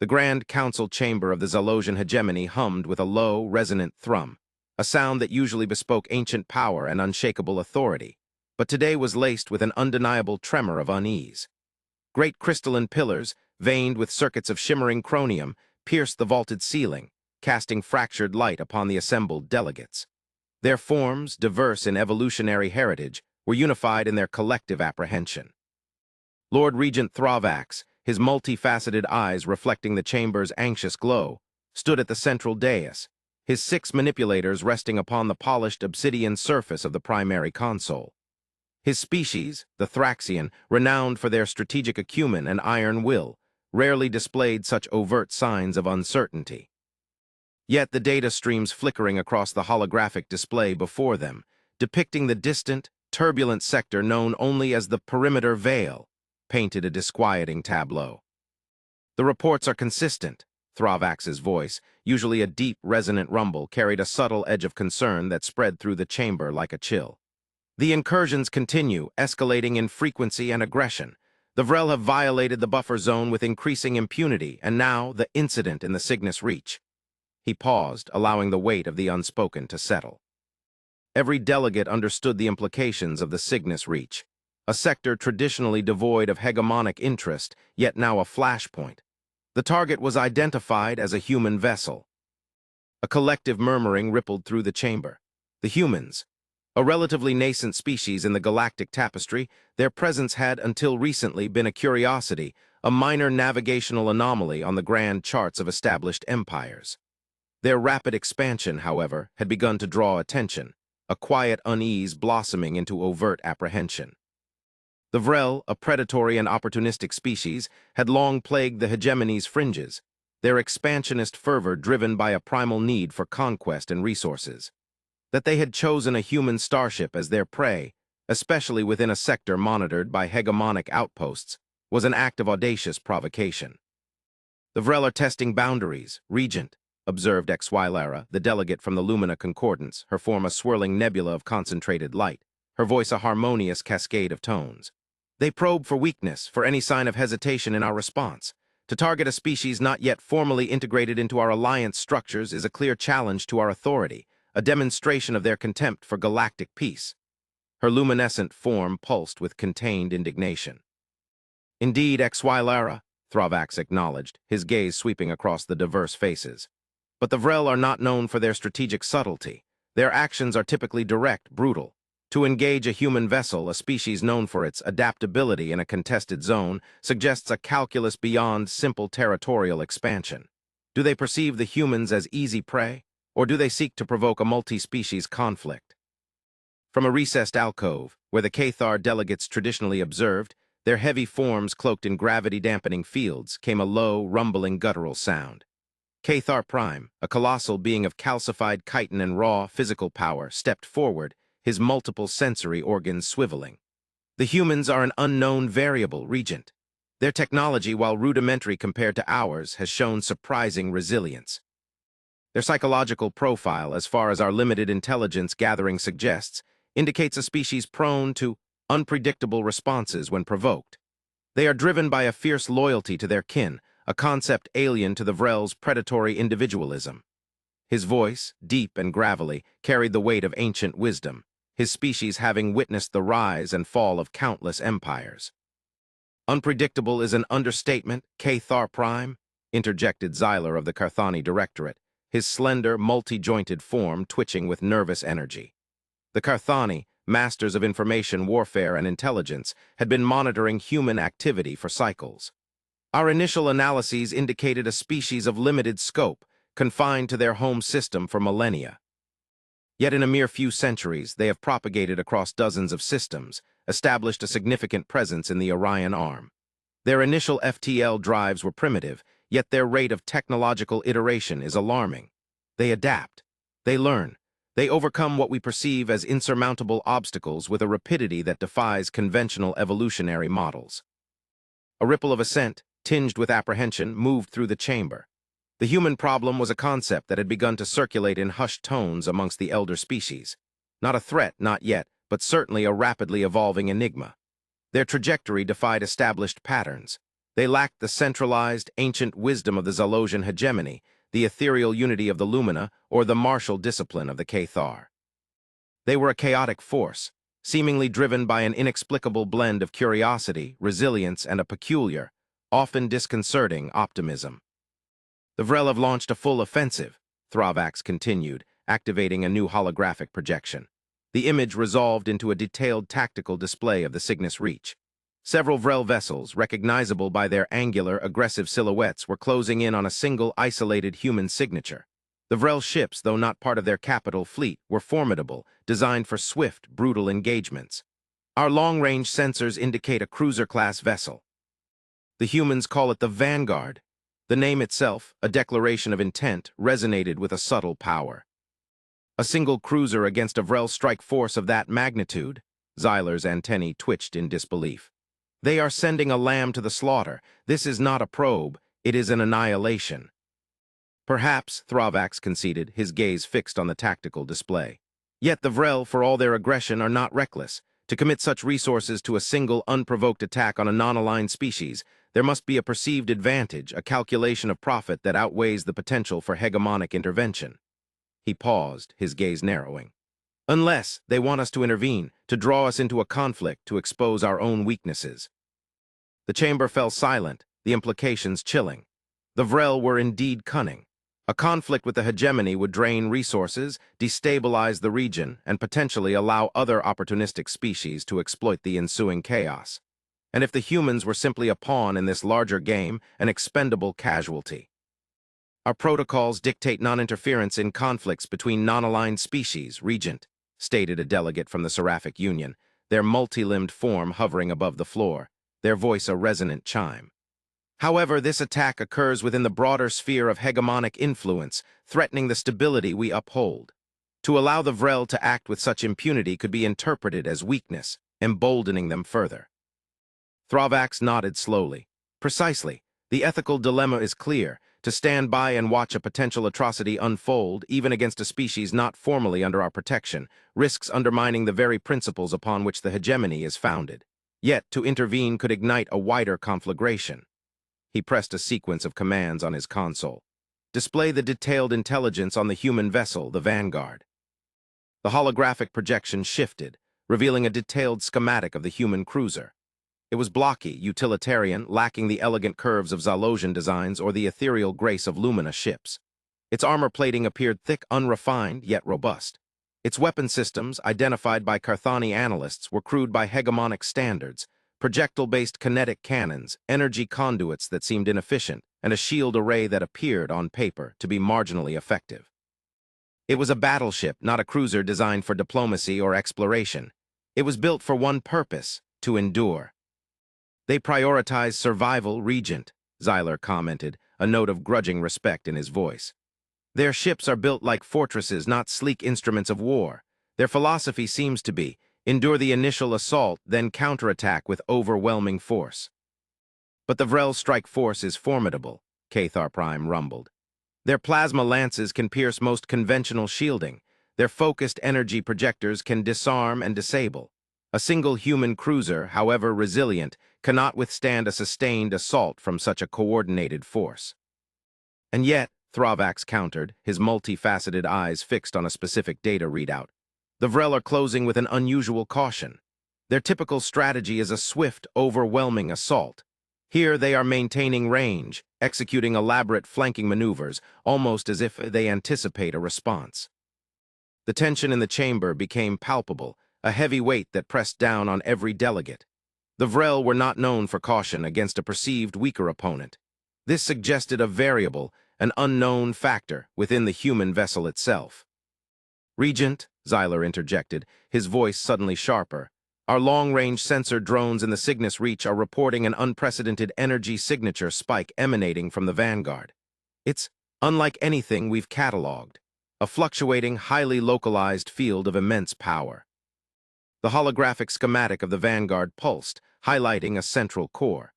The Grand Council chamber of the Zalosian hegemony hummed with a low, resonant thrum, a sound that usually bespoke ancient power and unshakable authority, but today was laced with an undeniable tremor of unease. Great crystalline pillars, veined with circuits of shimmering chromium, pierced the vaulted ceiling, casting fractured light upon the assembled delegates. Their forms, diverse in evolutionary heritage, were unified in their collective apprehension. Lord Regent Thravax, his multifaceted eyes reflecting the chamber's anxious glow, stood at the central dais, his 6 manipulators resting upon the polished obsidian surface of the primary console. His species, the Thraxian, renowned for their strategic acumen and iron will, rarely displayed such overt signs of uncertainty. Yet the data streams flickering across the holographic display before them, depicting the distant, turbulent sector known only as the perimeter veil, painted a disquieting tableau. The reports are consistent. Thravax's voice, usually a deep, resonant rumble, carried a subtle edge of concern that spread through the chamber like a chill. The incursions continue, escalating in frequency and aggression. The Vrel have violated the buffer zone with increasing impunity, and now the incident in the Cygnus Reach. He paused, allowing the weight of the unspoken to settle. Every delegate understood the implications of the Cygnus Reach, a sector traditionally devoid of hegemonic interest, yet now a flashpoint. The target was identified as a human vessel. A collective murmuring rippled through the chamber. The humans, a relatively nascent species in the galactic tapestry, their presence had until recently been a curiosity, a minor navigational anomaly on the grand charts of established empires. Their rapid expansion, however, had begun to draw attention, a quiet unease blossoming into overt apprehension. The Vrel, a predatory and opportunistic species, had long plagued the hegemony's fringes, their expansionist fervor driven by a primal need for conquest and resources. That they had chosen a human starship as their prey, especially within a sector monitored by hegemonic outposts, was an act of audacious provocation. The Vrel are testing boundaries, Regent, observed Exwilara, the delegate from the Lumina Concordance, her form a swirling nebula of concentrated light, her voice a harmonious cascade of tones. They probe for weakness, for any sign of hesitation in our response. To target a species not yet formally integrated into our alliance structures is a clear challenge to our authority, a demonstration of their contempt for galactic peace. Her luminescent form pulsed with contained indignation. Indeed, Exwilara, Thravax acknowledged, his gaze sweeping across the diverse faces. But the Vrel are not known for their strategic subtlety. Their actions are typically direct, brutal. To engage a human vessel, a species known for its adaptability in a contested zone, suggests a calculus beyond simple territorial expansion. Do they perceive the humans as easy prey, or do they seek to provoke a multi-species conflict? From a recessed alcove, where the Cathar delegates traditionally observed, their heavy forms cloaked in gravity-dampening fields, came a low, rumbling guttural sound. Cathar Prime, a colossal being of calcified chitin and raw physical power, stepped forward, his multiple sensory organs swiveling. The humans are an unknown variable, Regent. Their technology, while rudimentary compared to ours, has shown surprising resilience. Their psychological profile, as far as our limited intelligence gathering suggests, indicates a species prone to unpredictable responses when provoked. They are driven by a fierce loyalty to their kin, a concept alien to the Vrel's predatory individualism. His voice, deep and gravelly, carried the weight of ancient wisdom, his species having witnessed the rise and fall of countless empires. Unpredictable is an understatement, Cathar Prime, interjected Xyler of the Carthani Directorate, his slender, multi-jointed form twitching with nervous energy. The Carthani, masters of information warfare and intelligence, had been monitoring human activity for cycles. Our initial analyses indicated a species of limited scope, confined to their home system for millennia. Yet in a mere few centuries, they have propagated across dozens of systems, established a significant presence in the Orion Arm. Their initial FTL drives were primitive, yet their rate of technological iteration is alarming. They adapt. They learn. They overcome what we perceive as insurmountable obstacles with a rapidity that defies conventional evolutionary models. A ripple of assent, tinged with apprehension, moved through the chamber. The human problem was a concept that had begun to circulate in hushed tones amongst the elder species. Not a threat, not yet, but certainly a rapidly evolving enigma. Their trajectory defied established patterns. They lacked the centralized, ancient wisdom of the Zalosian hegemony, the ethereal unity of the Lumina, or the martial discipline of the Cathar. They were a chaotic force, seemingly driven by an inexplicable blend of curiosity, resilience, and a peculiar, often disconcerting optimism. The Vrel have launched a full offensive, Thravax continued, activating a new holographic projection. The image resolved into a detailed tactical display of the Cygnus Reach. Several Vrel vessels, recognizable by their angular, aggressive silhouettes, were closing in on a single, isolated human signature. The Vrel ships, though not part of their capital fleet, were formidable, designed for swift, brutal engagements. Our long-range sensors indicate a cruiser-class vessel. The humans call it the Vanguard. The name itself, a declaration of intent, resonated with a subtle power. A single cruiser against a Vrel strike force of that magnitude? Xyler's antennae twitched in disbelief. They are sending a lamb to the slaughter. This is not a probe, it is an annihilation. Perhaps, Thravax conceded, his gaze fixed on the tactical display. Yet the Vrel, for all their aggression, are not reckless. To commit such resources to a single, unprovoked attack on a non-aligned species, there must be a perceived advantage, a calculation of profit that outweighs the potential for hegemonic intervention. He paused, his gaze narrowing. Unless they want us to intervene, to draw us into a conflict, to expose our own weaknesses. The chamber fell silent, the implications chilling. The Vrel were indeed cunning. A conflict with the hegemony would drain resources, destabilize the region, and potentially allow other opportunistic species to exploit the ensuing chaos. And if the humans were simply a pawn in this larger game, an expendable casualty. Our protocols dictate non-interference in conflicts between non-aligned species, Regent, stated a delegate from the Seraphic Union, their multi-limbed form hovering above the floor, their voice a resonant chime. However, this attack occurs within the broader sphere of hegemonic influence, threatening the stability we uphold. To allow the Vrel to act with such impunity could be interpreted as weakness, emboldening them further. Thravax nodded slowly. Precisely. The ethical dilemma is clear. To stand by and watch a potential atrocity unfold, even against a species not formally under our protection, risks undermining the very principles upon which the hegemony is founded. Yet, to intervene could ignite a wider conflagration. He pressed a sequence of commands on his console. Display the detailed intelligence on the human vessel, the Vanguard. The holographic projection shifted, revealing a detailed schematic of the human cruiser. It was blocky, utilitarian, lacking the elegant curves of Zalosian designs or the ethereal grace of Lumina ships. Its armor plating appeared thick, unrefined, yet robust. Its weapon systems, identified by Carthani analysts, were crude by hegemonic standards, projectile-based kinetic cannons, energy conduits that seemed inefficient, and a shield array that appeared, on paper, to be marginally effective. It was a battleship, not a cruiser designed for diplomacy or exploration. It was built for one purpose, to endure. They prioritize survival, Regent, Xyler commented, a note of grudging respect in his voice. Their ships are built like fortresses, not sleek instruments of war. Their philosophy seems to be, endure the initial assault, then counterattack with overwhelming force. But the Vrel strike force is formidable, Cathar Prime rumbled. Their plasma lances can pierce most conventional shielding. Their focused energy projectors can disarm and disable. A single human cruiser, however resilient, cannot withstand a sustained assault from such a coordinated force. And yet, Thravax countered, his multifaceted eyes fixed on a specific data readout. The Vrel are closing with an unusual caution. Their typical strategy is a swift, overwhelming assault. Here they are maintaining range, executing elaborate flanking maneuvers, almost as if they anticipate a response. The tension in the chamber became palpable, a heavy weight that pressed down on every delegate. The Vrel were not known for caution against a perceived weaker opponent. This suggested a variable, an unknown factor within the human vessel itself. Regent, Xyler interjected, his voice suddenly sharper, our long-range sensor drones in the Cygnus Reach are reporting an unprecedented energy signature spike emanating from the Vanguard. It's unlike anything we've cataloged, a fluctuating, highly localized field of immense power. The holographic schematic of the Vanguard pulsed, highlighting a central core.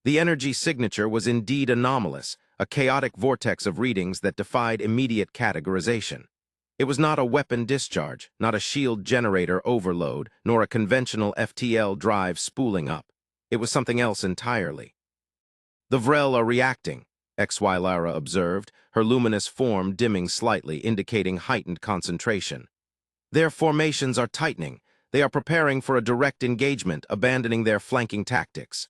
The energy signature was indeed anomalous, a chaotic vortex of readings that defied immediate categorization. It was not a weapon discharge, not a shield generator overload, nor a conventional FTL drive spooling up. It was something else entirely. "The Vrel are reacting," Xylara observed, her luminous form dimming slightly, indicating heightened concentration. "Their formations are tightening. They are preparing for a direct engagement, abandoning their flanking tactics."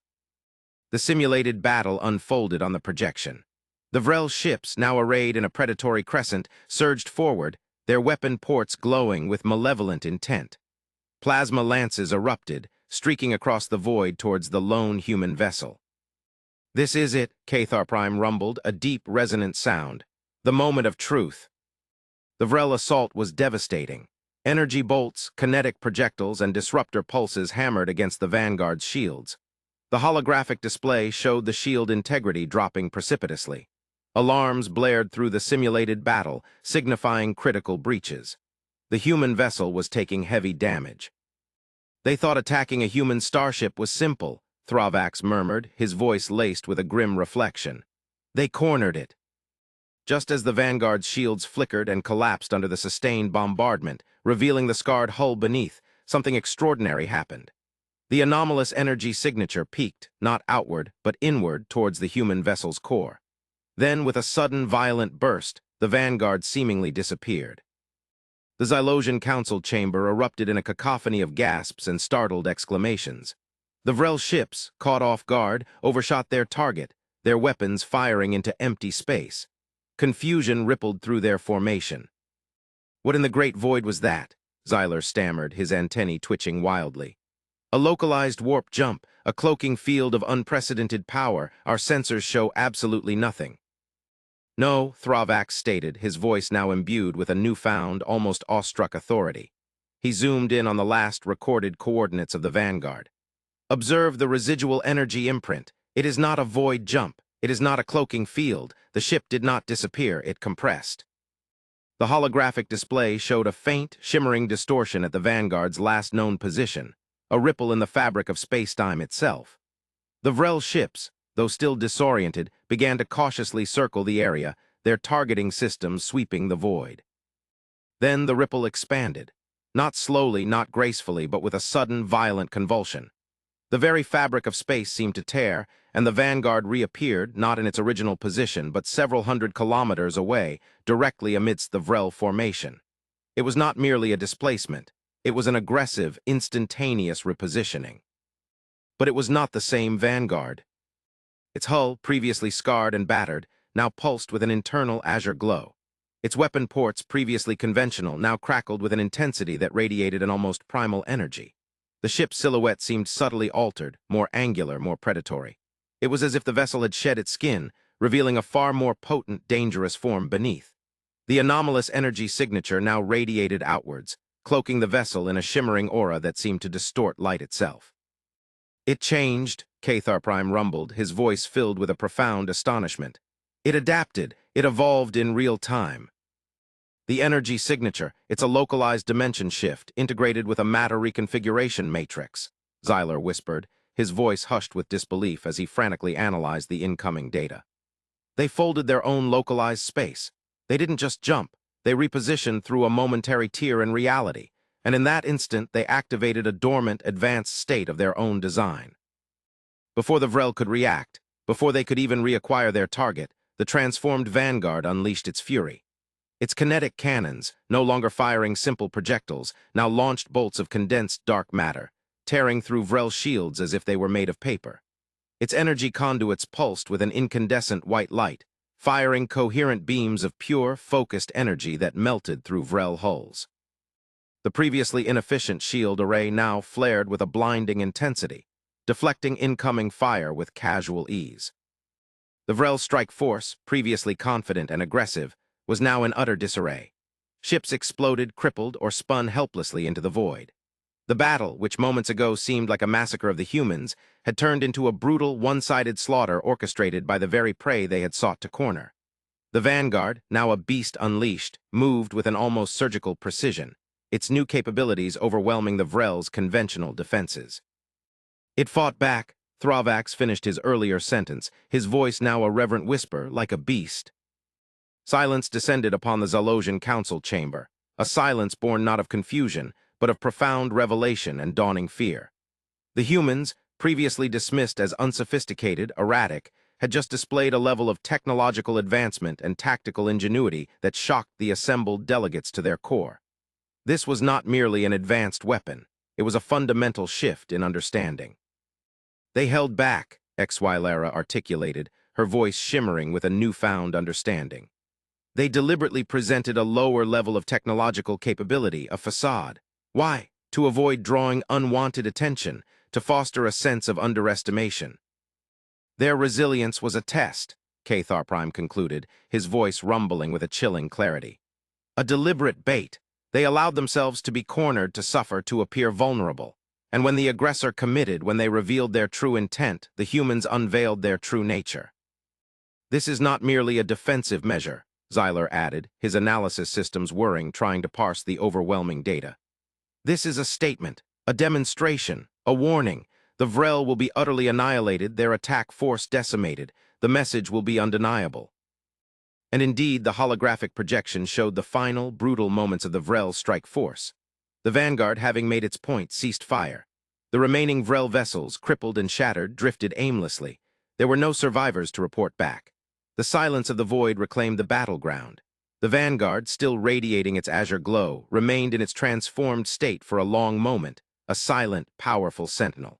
The simulated battle unfolded on the projection. The Vrel ships, now arrayed in a predatory crescent, surged forward, their weapon ports glowing with malevolent intent. Plasma lances erupted, streaking across the void towards the lone human vessel. "This is it," Cathar Prime rumbled, a deep, resonant sound. "The moment of truth." The Vrel assault was devastating. Energy bolts, kinetic projectiles, and disruptor pulses hammered against the Vanguard's shields. The holographic display showed the shield integrity dropping precipitously. Alarms blared through the simulated battle, signifying critical breaches. The human vessel was taking heavy damage. "They thought attacking a human starship was simple," Thravax murmured, his voice laced with a grim reflection. "They cornered it." Just as the Vanguard's shields flickered and collapsed under the sustained bombardment, revealing the scarred hull beneath, something extraordinary happened. The anomalous energy signature peaked, not outward, but inward towards the human vessel's core. Then, with a sudden, violent burst, the Vanguard seemingly disappeared. The Xylosian Council chamber erupted in a cacophony of gasps and startled exclamations. The Vrel ships, caught off guard, overshot their target, their weapons firing into empty space. Confusion rippled through their formation. "What in the great void was that?" Xyler stammered, his antennae twitching wildly. "A localized warp jump, a cloaking field of unprecedented power. Our sensors show absolutely nothing." "No," Thravax stated, his voice now imbued with a newfound, almost awestruck authority. He zoomed in on the last recorded coordinates of the Vanguard. "Observe the residual energy imprint. It is not a void jump. It is not a cloaking field. The ship did not disappear. It compressed." The holographic display showed a faint, shimmering distortion at the Vanguard's last known position, a ripple in the fabric of space-time itself. The Vrel ships, though still disoriented, began to cautiously circle the area, their targeting systems sweeping the void. Then the ripple expanded, not slowly, not gracefully, but with a sudden, violent convulsion. The very fabric of space seemed to tear, and the Vanguard reappeared, not in its original position, but several hundred kilometers away, directly amidst the Vrel formation. It was not merely a displacement. It was an aggressive, instantaneous repositioning. But it was not the same Vanguard. Its hull, previously scarred and battered, now pulsed with an internal azure glow. Its weapon ports, previously conventional, now crackled with an intensity that radiated an almost primal energy. The ship's silhouette seemed subtly altered, more angular, more predatory. It was as if the vessel had shed its skin, revealing a far more potent, dangerous form beneath. The anomalous energy signature now radiated outwards, cloaking the vessel in a shimmering aura that seemed to distort light itself. "It changed," Cathar Prime rumbled, his voice filled with a profound astonishment. "It adapted. It evolved in real time." "The energy signature, it's a localized dimension shift, integrated with a matter reconfiguration matrix," Xyler whispered, his voice hushed with disbelief as he frantically analyzed the incoming data. "They folded their own localized space. They didn't just jump, they repositioned through a momentary tear in reality, and in that instant they activated a dormant, advanced state of their own design." Before the Vrel could react, before they could even reacquire their target, the transformed Vanguard unleashed its fury. Its kinetic cannons, no longer firing simple projectiles, now launched bolts of condensed dark matter, tearing through Vrel shields as if they were made of paper. Its energy conduits pulsed with an incandescent white light, firing coherent beams of pure, focused energy that melted through Vrel hulls. The previously inefficient shield array now flared with a blinding intensity, deflecting incoming fire with casual ease. The Vrel strike force, previously confident and aggressive, was now in utter disarray. Ships exploded, crippled, or spun helplessly into the void. The battle, which moments ago seemed like a massacre of the humans, had turned into a brutal, one-sided slaughter orchestrated by the very prey they had sought to corner. The Vanguard, now a beast unleashed, moved with an almost surgical precision, its new capabilities overwhelming the Vrel's conventional defenses. "It fought back," Thravax finished his earlier sentence, his voice now a reverent whisper, like a beast. Silence descended upon the Xylosian Council chamber, a silence born not of confusion, but of profound revelation and dawning fear. The humans, previously dismissed as unsophisticated, erratic, had just displayed a level of technological advancement and tactical ingenuity that shocked the assembled delegates to their core. This was not merely an advanced weapon, it was a fundamental shift in understanding. They held back, Lara articulated, her voice shimmering with a newfound understanding. They deliberately presented a lower level of technological capability, a facade. Why? To avoid drawing unwanted attention, to foster a sense of underestimation. Their resilience was a test, Cathar Prime concluded, his voice rumbling with a chilling clarity. A deliberate bait. They allowed themselves to be cornered, to suffer, to appear vulnerable. And when the aggressor committed, when they revealed their true intent, the humans unveiled their true nature. This is not merely a defensive measure, Xyler added, his analysis systems whirring, trying to parse the overwhelming data. This is a statement, a demonstration, a warning. The Vrel will be utterly annihilated, their attack force decimated. The message will be undeniable. And indeed, the holographic projection showed the final, brutal moments of the Vrel's strike force. The Vanguard, having made its point, ceased fire. The remaining Vrel vessels, crippled and shattered, drifted aimlessly. There were no survivors to report back. The silence of the void reclaimed the battleground. The Vanguard, still radiating its azure glow, remained in its transformed state for a long moment, a silent, powerful sentinel.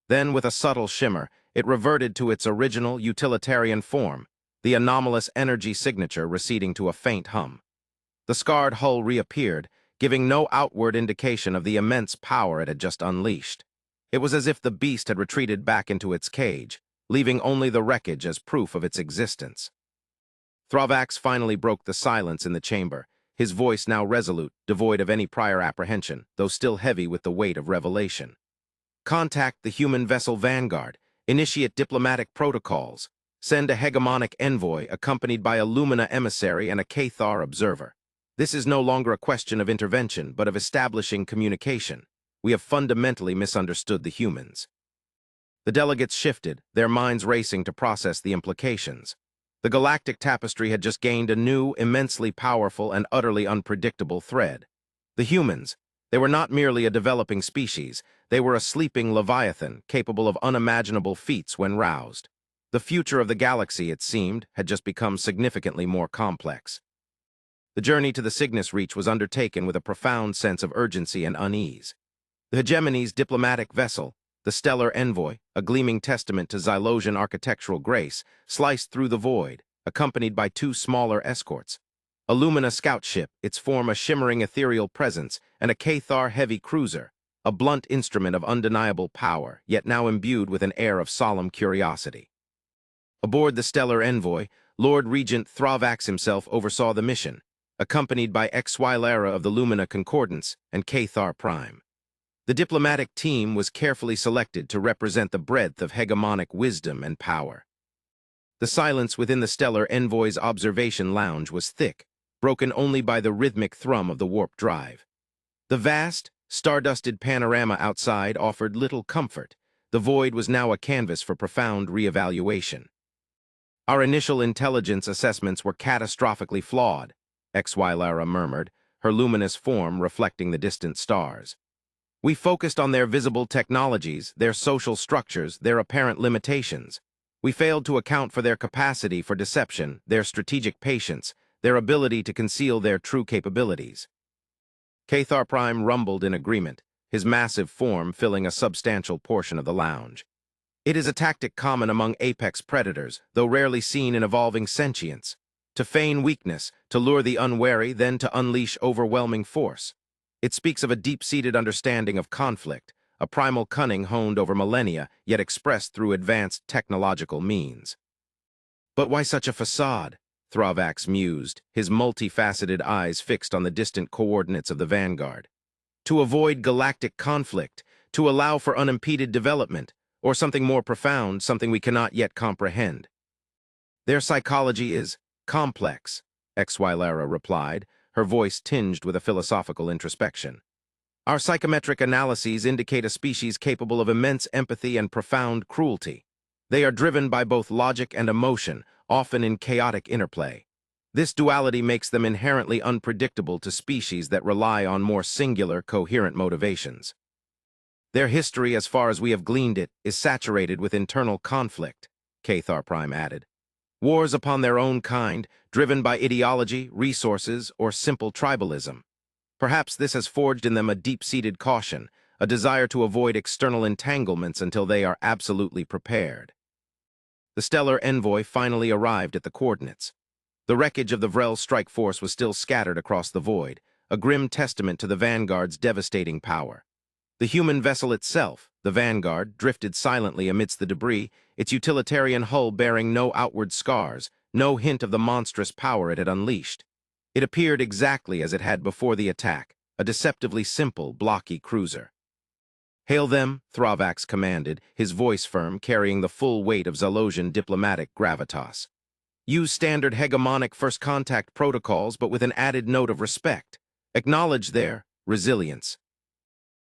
Then, with a subtle shimmer, it reverted to its original utilitarian form, the anomalous energy signature receding to a faint hum. The scarred hull reappeared, giving no outward indication of the immense power it had just unleashed. It was as if the beast had retreated back into its cage, leaving only the wreckage as proof of its existence. Thravax finally broke the silence in the chamber, his voice now resolute, devoid of any prior apprehension, though still heavy with the weight of revelation. Contact the human vessel Vanguard, initiate diplomatic protocols, send a hegemonic envoy accompanied by a Lumina emissary and a Cathar observer. This is no longer a question of intervention, but of establishing communication. We have fundamentally misunderstood the humans. The delegates shifted, their minds racing to process the implications. The galactic tapestry had just gained a new, immensely powerful and utterly unpredictable thread. The humans, they were not merely a developing species, they were a sleeping leviathan capable of unimaginable feats when roused. The future of the galaxy, it seemed, had just become significantly more complex. The journey to the Cygnus Reach was undertaken with a profound sense of urgency and unease. The hegemony's diplomatic vessel, the stellar envoy, a gleaming testament to Xylosian architectural grace, sliced through the void, accompanied by two smaller escorts. A Lumina scout ship, its form a shimmering ethereal presence, and a Cathar heavy cruiser, a blunt instrument of undeniable power, yet now imbued with an air of solemn curiosity. Aboard the stellar envoy, Lord Regent Thravax himself oversaw the mission, accompanied by Lara of the Lumina Concordance and Cathar Prime. The diplomatic team was carefully selected to represent the breadth of hegemonic wisdom and power. The silence within the stellar envoy's observation lounge was thick, broken only by the rhythmic thrum of the warp drive. The vast, stardusted panorama outside offered little comfort. The void was now a canvas for profound reevaluation. Our initial intelligence assessments were catastrophically flawed, Lara murmured, her luminous form reflecting the distant stars. We focused on their visible technologies, their social structures, their apparent limitations. We failed to account for their capacity for deception, their strategic patience, their ability to conceal their true capabilities. Cathar Prime rumbled in agreement, his massive form filling a substantial portion of the lounge. It is a tactic common among apex predators, though rarely seen in evolving sentience. To feign weakness, to lure the unwary, then to unleash overwhelming force. It speaks of a deep-seated understanding of conflict, a primal cunning honed over millennia, yet expressed through advanced technological means. But why such a facade? Thravax mused, his multifaceted eyes fixed on the distant coordinates of the Vanguard. To avoid galactic conflict, to allow for unimpeded development, or something more profound, something we cannot yet comprehend. Their psychology is complex, Lara replied, her voice tinged with a philosophical introspection. Our psychometric analyses indicate a species capable of immense empathy and profound cruelty. They are driven by both logic and emotion, often in chaotic interplay. This duality makes them inherently unpredictable to species that rely on more singular, coherent motivations. Their history, as far as we have gleaned it, is saturated with internal conflict. Cathar Prime added. Wars upon their own kind, driven by ideology, resources, or simple tribalism. Perhaps this has forged in them a deep-seated caution, a desire to avoid external entanglements until they are absolutely prepared. The stellar envoy finally arrived at the coordinates. The wreckage of the Vrel strike force was still scattered across the void, a grim testament to the Vanguard's devastating power. The human vessel itself, the Vanguard, drifted silently amidst the debris, its utilitarian hull bearing no outward scars, no hint of the monstrous power it had unleashed. It appeared exactly as it had before the attack, a deceptively simple, blocky cruiser. "Hail them," Thravax commanded, his voice firm, carrying the full weight of Zalosian diplomatic gravitas. "Use standard hegemonic first contact protocols, but with an added note of respect. Acknowledge their resilience."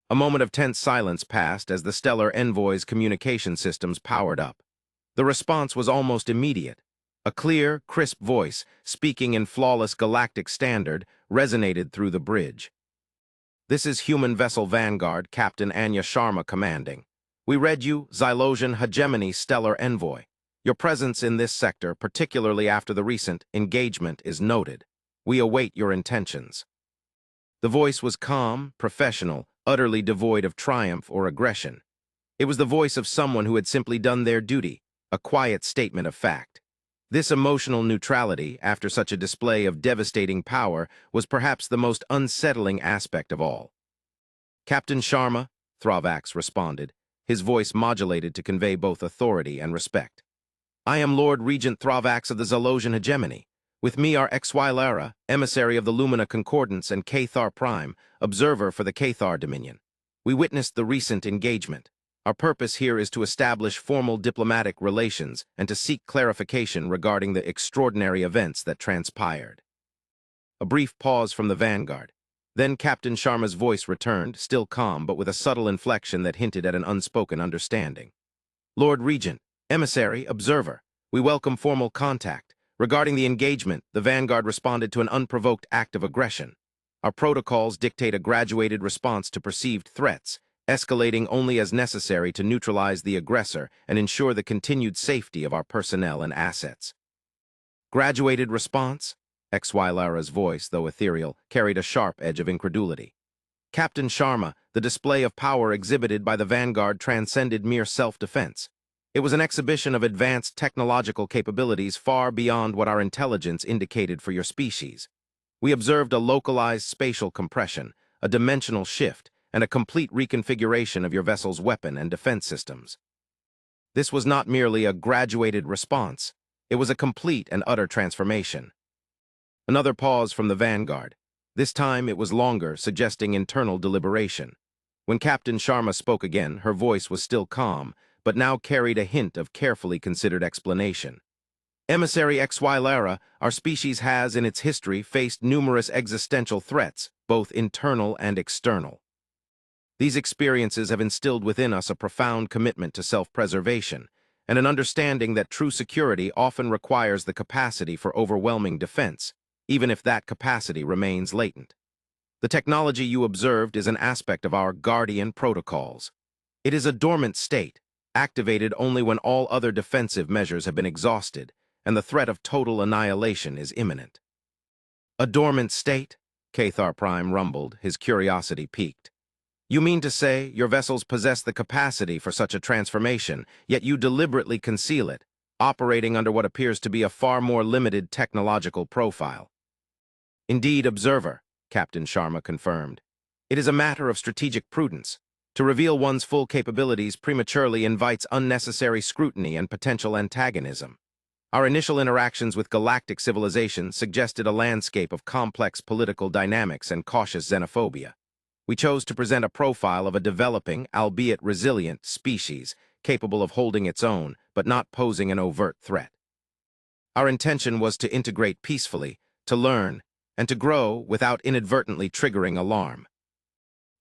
A moment of tense silence passed as the stellar envoy's communication systems powered up. The response was almost immediate. A clear, crisp voice, speaking in flawless galactic standard, resonated through the bridge. "This is Human Vessel Vanguard, Captain Anya Sharma commanding. We read you, Zylosian Hegemony Stellar Envoy. Your presence in this sector, particularly after the recent engagement, is noted. We await your intentions." The voice was calm, professional, utterly devoid of triumph or aggression. It was the voice of someone who had simply done their duty, a quiet statement of fact. This emotional neutrality, after such a display of devastating power, was perhaps the most unsettling aspect of all. "Captain Sharma," Thravax responded, his voice modulated to convey both authority and respect. "I am Lord Regent Thravax of the Zalosian Hegemony. With me are Exwilara, emissary of the Lumina Concordance, and Cathar Prime, observer for the Cathar Dominion. We witnessed the recent engagement. Our purpose here is to establish formal diplomatic relations and to seek clarification regarding the extraordinary events that transpired." A brief pause from the Vanguard. Then Captain Sharma's voice returned, still calm, but with a subtle inflection that hinted at an unspoken understanding. "Lord Regent, emissary, observer, we welcome formal contact. Regarding the engagement, the Vanguard responded to an unprovoked act of aggression. Our protocols dictate a graduated response to perceived threats, escalating only as necessary to neutralize the aggressor and ensure the continued safety of our personnel and assets." "Graduated response?" Exwilara's voice, though ethereal, carried a sharp edge of incredulity. "Captain Sharma, the display of power exhibited by the Vanguard transcended mere self-defense. It was an exhibition of advanced technological capabilities far beyond what our intelligence indicated for your species. We observed a localized spatial compression, a dimensional shift, and a complete reconfiguration of your vessel's weapon and defense systems. This was not merely a graduated response. It was a complete and utter transformation." Another pause from the Vanguard. This time it was longer, suggesting internal deliberation. When Captain Sharma spoke again, her voice was still calm, but now carried a hint of carefully considered explanation. "Emissary Exwilara, our species has, in its history, faced numerous existential threats, both internal and external. These experiences have instilled within us a profound commitment to self-preservation, and an understanding that true security often requires the capacity for overwhelming defense, even if that capacity remains latent. The technology you observed is an aspect of our Guardian protocols. It is a dormant state, activated only when all other defensive measures have been exhausted, and the threat of total annihilation is imminent." "A dormant state?" Cathar Prime rumbled, his curiosity piqued. "You mean to say your vessels possess the capacity for such a transformation, yet you deliberately conceal it, operating under what appears to be a far more limited technological profile?" "Indeed, observer," Captain Sharma confirmed. "It is a matter of strategic prudence. To reveal one's full capabilities prematurely invites unnecessary scrutiny and potential antagonism. Our initial interactions with galactic civilizations suggested a landscape of complex political dynamics and cautious xenophobia. We chose to present a profile of a developing, albeit resilient, species, capable of holding its own, but not posing an overt threat. Our intention was to integrate peacefully, to learn, and to grow without inadvertently triggering alarm."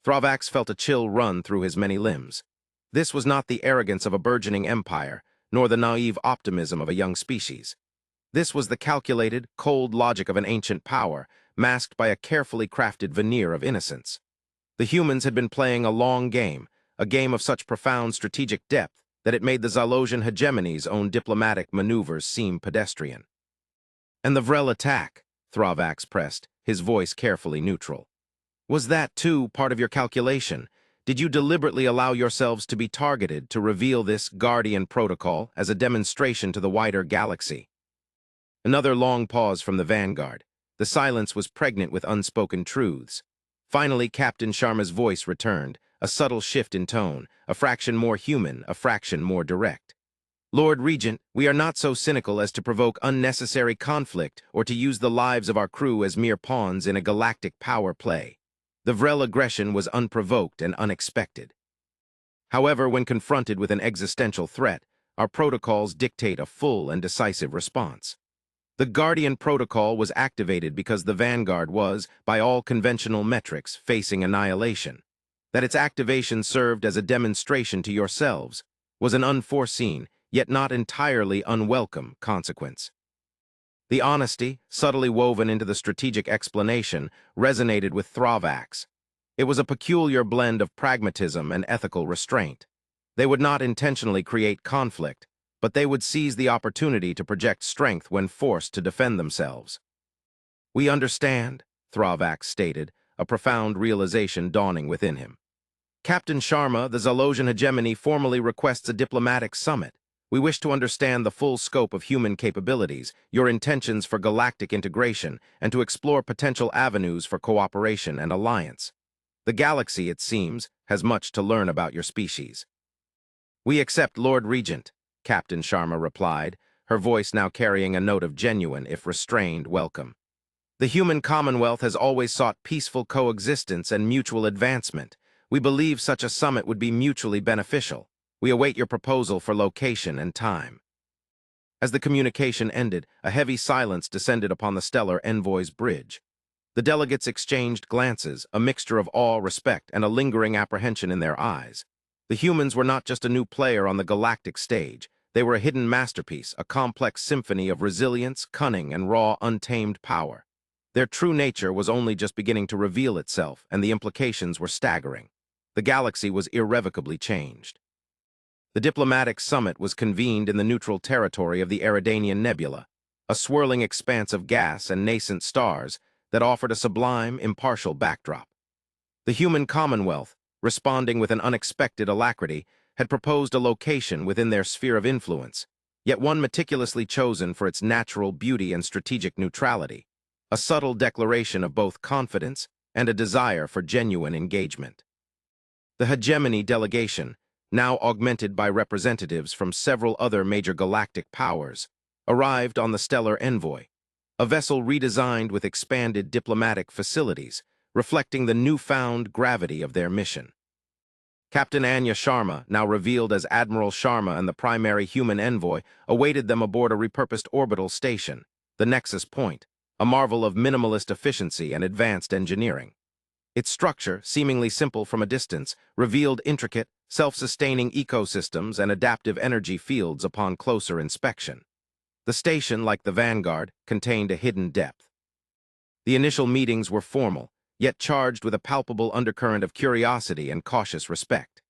Thravax felt a chill run through his many limbs. This was not the arrogance of a burgeoning empire, nor the naive optimism of a young species. This was the calculated, cold logic of an ancient power, masked by a carefully crafted veneer of innocence. The humans had been playing a long game, a game of such profound strategic depth that it made the Zalosian hegemony's own diplomatic maneuvers seem pedestrian. And the Vrel attack, Thravax pressed, his voice carefully neutral. Was that, too, part of your calculation? Did you deliberately allow yourselves to be targeted to reveal this Guardian protocol as a demonstration to the wider galaxy? Another long pause from the vanguard. The silence was pregnant with unspoken truths. Finally, Captain Sharma's voice returned, a subtle shift in tone, a fraction more human, a fraction more direct. Lord Regent, we are not so cynical as to provoke unnecessary conflict or to use the lives of our crew as mere pawns in a galactic power play. The Vrel aggression was unprovoked and unexpected. However, when confronted with an existential threat, our protocols dictate a full and decisive response. The Guardian Protocol was activated because the Vanguard was, by all conventional metrics, facing annihilation. That its activation served as a demonstration to yourselves was an unforeseen, yet not entirely unwelcome, consequence. The honesty, subtly woven into the strategic explanation, resonated with Thravax. It was a peculiar blend of pragmatism and ethical restraint. They would not intentionally create conflict, but they would seize the opportunity to project strength when forced to defend themselves. We understand, Thravax stated, a profound realization dawning within him. Captain Sharma, the Zalosian hegemony formally requests a diplomatic summit. We wish to understand the full scope of human capabilities, your intentions for galactic integration, and to explore potential avenues for cooperation and alliance. The galaxy, it seems, has much to learn about your species. We accept, Lord Regent, Captain Sharma replied, her voice now carrying a note of genuine, if restrained, welcome. The human commonwealth has always sought peaceful coexistence and mutual advancement. We believe such a summit would be mutually beneficial. We await your proposal for location and time. As the communication ended, a heavy silence descended upon the stellar envoy's bridge. The delegates exchanged glances, a mixture of awe, respect, and a lingering apprehension in their eyes. The humans were not just a new player on the galactic stage. They were a hidden masterpiece, a complex symphony of resilience, cunning, and raw, untamed power. Their true nature was only just beginning to reveal itself, and the implications were staggering. The galaxy was irrevocably changed. The diplomatic summit was convened in the neutral territory of the Eridanian Nebula, a swirling expanse of gas and nascent stars that offered a sublime, impartial backdrop. The human commonwealth, responding with an unexpected alacrity, had proposed a location within their sphere of influence, yet one meticulously chosen for its natural beauty and strategic neutrality, a subtle declaration of both confidence and a desire for genuine engagement. The hegemony delegation, now augmented by representatives from several other major galactic powers, arrived on the Stellar Envoy, a vessel redesigned with expanded diplomatic facilities, reflecting the newfound gravity of their mission. Captain Anya Sharma, now revealed as Admiral Sharma and the primary human envoy, awaited them aboard a repurposed orbital station, the Nexus Point, a marvel of minimalist efficiency and advanced engineering. Its structure, seemingly simple from a distance, revealed intricate, self-sustaining ecosystems and adaptive energy fields upon closer inspection. The station, like the Vanguard, contained a hidden depth. The initial meetings were formal, yet charged with a palpable undercurrent of curiosity and cautious respect.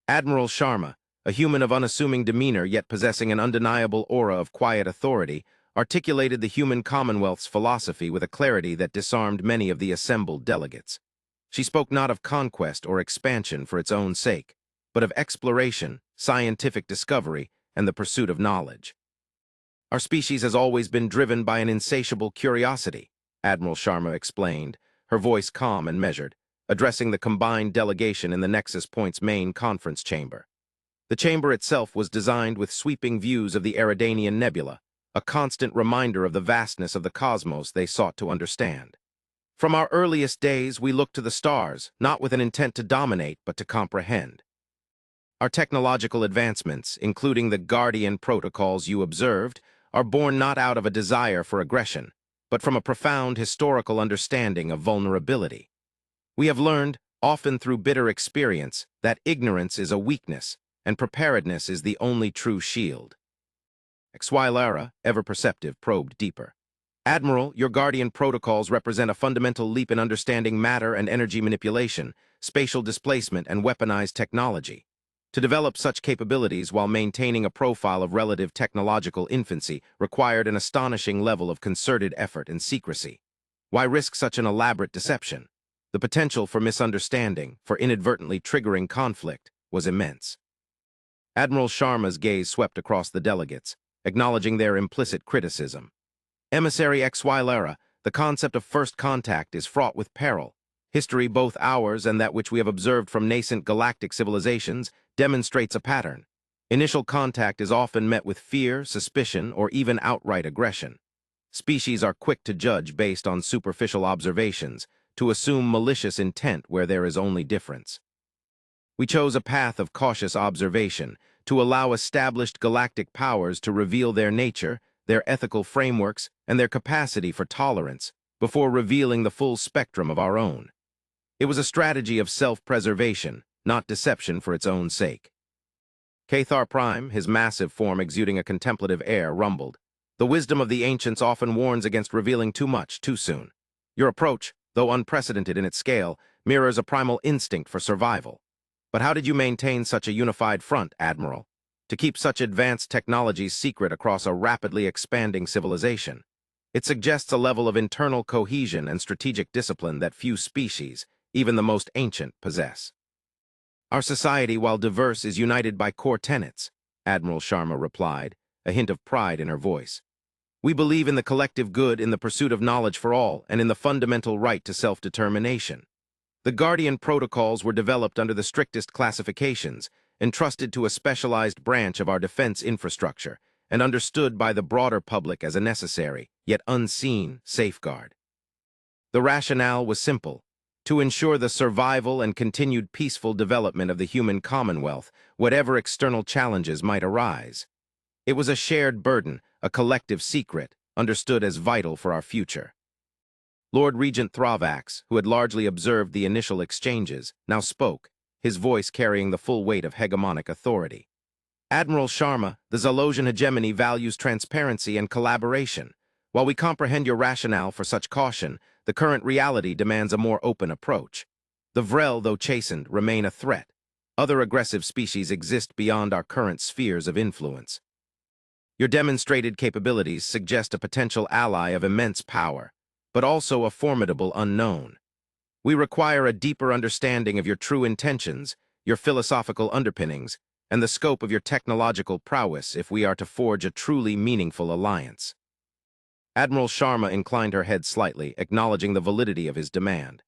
Admiral Sharma, a human of unassuming demeanor yet possessing an undeniable aura of quiet authority, articulated the human commonwealth's philosophy with a clarity that disarmed many of the assembled delegates. She spoke not of conquest or expansion for its own sake, but of exploration, scientific discovery, and the pursuit of knowledge. Our species has always been driven by an insatiable curiosity, Admiral Sharma explained, her voice calm and measured, addressing the combined delegation in the Nexus Point's main conference chamber. The chamber itself was designed with sweeping views of the Eridanian Nebula, a constant reminder of the vastness of the cosmos they sought to understand. From our earliest days, we looked to the stars, not with an intent to dominate, but to comprehend. Our technological advancements, including the Guardian protocols you observed, are born not out of a desire for aggression, but from a profound historical understanding of vulnerability. We have learned, often through bitter experience, that ignorance is a weakness, and preparedness is the only true shield. Xylara, ever-perceptive, probed deeper. Admiral, your Guardian protocols represent a fundamental leap in understanding matter and energy manipulation, spatial displacement, and weaponized technology. To develop such capabilities while maintaining a profile of relative technological infancy required an astonishing level of concerted effort and secrecy. Why risk such an elaborate deception? The potential for misunderstanding, for inadvertently triggering conflict, was immense. Admiral Sharma's gaze swept across the delegates, acknowledging their implicit criticism. Emissary Exwilara, the concept of first contact is fraught with peril. History, both ours and that which we have observed from nascent galactic civilizations, demonstrates a pattern. Initial contact is often met with fear, suspicion, or even outright aggression. Species are quick to judge based on superficial observations, to assume malicious intent where there is only difference. We chose a path of cautious observation to allow established galactic powers to reveal their nature, their ethical frameworks, and their capacity for tolerance before revealing the full spectrum of our own. It was a strategy of self-preservation, not deception for its own sake. Cathar Prime, his massive form exuding a contemplative air, rumbled. The wisdom of the ancients often warns against revealing too much too soon. Your approach, though unprecedented in its scale, mirrors a primal instinct for survival. But how did you maintain such a unified front, Admiral? To keep such advanced technologies secret across a rapidly expanding civilization? It suggests a level of internal cohesion and strategic discipline that few species, even the most ancient, possess. Our society, while diverse, is united by core tenets, Admiral Sharma replied, a hint of pride in her voice. We believe in the collective good, in the pursuit of knowledge for all, and in the fundamental right to self-determination. The Guardian protocols were developed under the strictest classifications, entrusted to a specialized branch of our defense infrastructure, and understood by the broader public as a necessary, yet unseen, safeguard. The rationale was simple: to ensure the survival and continued peaceful development of the human commonwealth, whatever external challenges might arise. It was a shared burden, a collective secret, understood as vital for our future. Lord Regent Thravax, who had largely observed the initial exchanges, now spoke, his voice carrying the full weight of hegemonic authority. Admiral Sharma, the Zalosian hegemony values transparency and collaboration. While we comprehend your rationale for such caution, the current reality demands a more open approach. The Vrel, though chastened, remain a threat. Other aggressive species exist beyond our current spheres of influence. Your demonstrated capabilities suggest a potential ally of immense power, but also a formidable unknown. We require a deeper understanding of your true intentions, your philosophical underpinnings, and the scope of your technological prowess if we are to forge a truly meaningful alliance. Admiral Sharma inclined her head slightly, acknowledging the validity of his demand.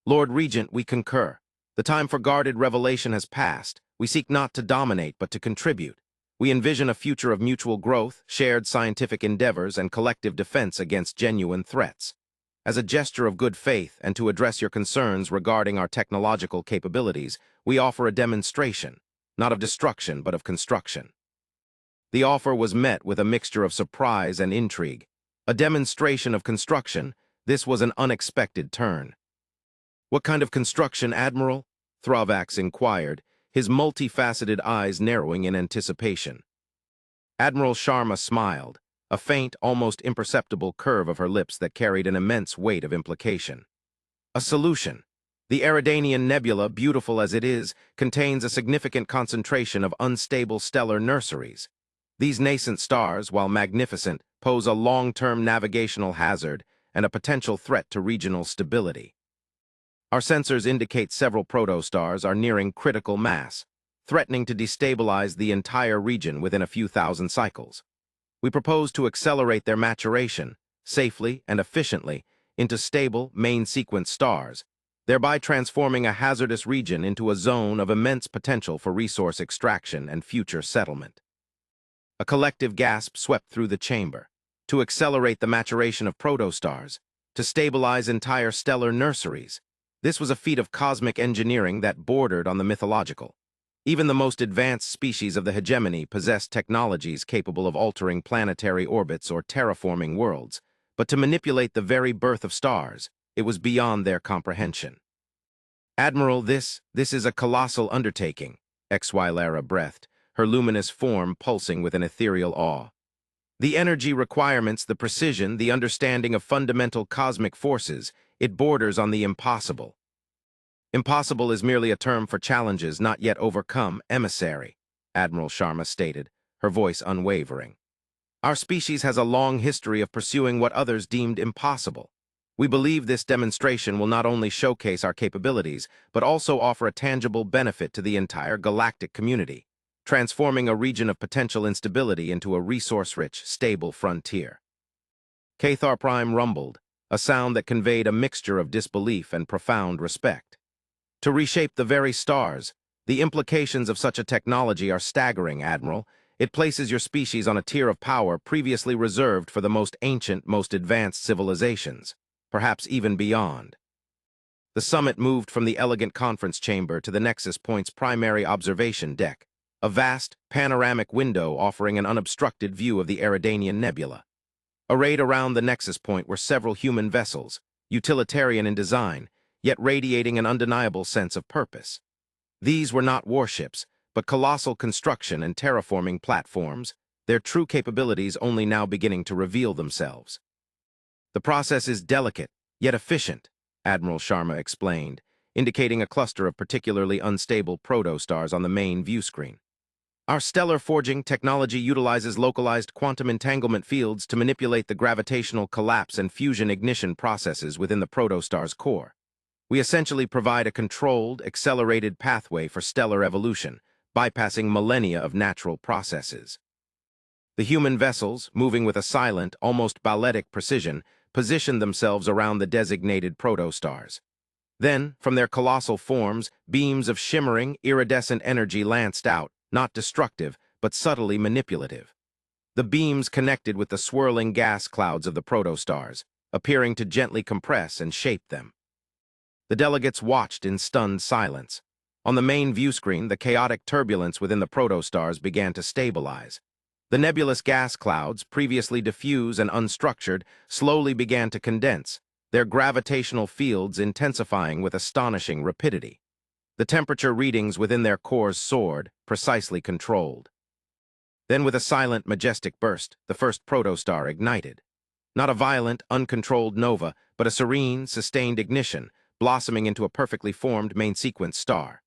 Lord Regent, we concur. The time for guarded revelation has passed. We seek not to dominate, but to contribute. We envision a future of mutual growth, shared scientific endeavors, and collective defense against genuine threats. As a gesture of good faith and to address your concerns regarding our technological capabilities, we offer a demonstration, not of destruction but of construction. The offer was met with a mixture of surprise and intrigue. A demonstration of construction, this was an unexpected turn. What kind of construction, Admiral? Thravax inquired, his multifaceted eyes narrowing in anticipation. Admiral Sharma smiled, a faint, almost imperceptible curve of her lips that carried an immense weight of implication. A solution. The Eridanian Nebula, beautiful as it is, contains a significant concentration of unstable stellar nurseries. These nascent stars, while magnificent, pose a long-term navigational hazard and a potential threat to regional stability. Our sensors indicate several protostars are nearing critical mass, threatening to destabilize the entire region within a few thousand cycles. We propose to accelerate their maturation, safely and efficiently, into stable, main-sequence stars, thereby transforming a hazardous region into a zone of immense potential for resource extraction and future settlement. A collective gasp swept through the chamber. To accelerate the maturation of protostars, to stabilize entire stellar nurseries, this was a feat of cosmic engineering that bordered on the mythological. Even the most advanced species of the hegemony possessed technologies capable of altering planetary orbits or terraforming worlds, but to manipulate the very birth of stars, it was beyond their comprehension. Admiral, this is a colossal undertaking, Exwilara breathed, her luminous form pulsing with an ethereal awe. The energy requirements, the precision, the understanding of fundamental cosmic forces, it borders on the impossible. Impossible is merely a term for challenges not yet overcome, emissary, Admiral Sharma stated, her voice unwavering. Our species has a long history of pursuing what others deemed impossible. We believe this demonstration will not only showcase our capabilities, but also offer a tangible benefit to the entire galactic community, transforming a region of potential instability into a resource-rich, stable frontier. Cathar Prime rumbled, a sound that conveyed a mixture of disbelief and profound respect. To reshape the very stars, the implications of such a technology are staggering, Admiral. It places your species on a tier of power previously reserved for the most ancient, most advanced civilizations, perhaps even beyond. The summit moved from the elegant conference chamber to the Nexus Point's primary observation deck, a vast, panoramic window offering an unobstructed view of the Eridanian Nebula. Arrayed around the Nexus Point were several human vessels, utilitarian in design, yet radiating an undeniable sense of purpose. These were not warships, but colossal construction and terraforming platforms, their true capabilities only now beginning to reveal themselves. The process is delicate, yet efficient, Admiral Sharma explained, indicating a cluster of particularly unstable protostars on the main view screen. Our stellar forging technology utilizes localized quantum entanglement fields to manipulate the gravitational collapse and fusion ignition processes within the protostar's core. We essentially provide a controlled, accelerated pathway for stellar evolution, bypassing millennia of natural processes. The human vessels, moving with a silent, almost balletic precision, position themselves around the designated protostars. Then, from their colossal forms, beams of shimmering, iridescent energy lanced out, not destructive, but subtly manipulative. The beams connected with the swirling gas clouds of the protostars, appearing to gently compress and shape them. The delegates watched in stunned silence. On the main view screen, the chaotic turbulence within the protostars began to stabilize. The nebulous gas clouds, previously diffuse and unstructured, slowly began to condense, their gravitational fields intensifying with astonishing rapidity. The temperature readings within their cores soared, precisely controlled. Then, with a silent, majestic burst, the first protostar ignited. Not a violent, uncontrolled nova, but a serene, sustained ignition, blossoming into a perfectly formed main-sequence star.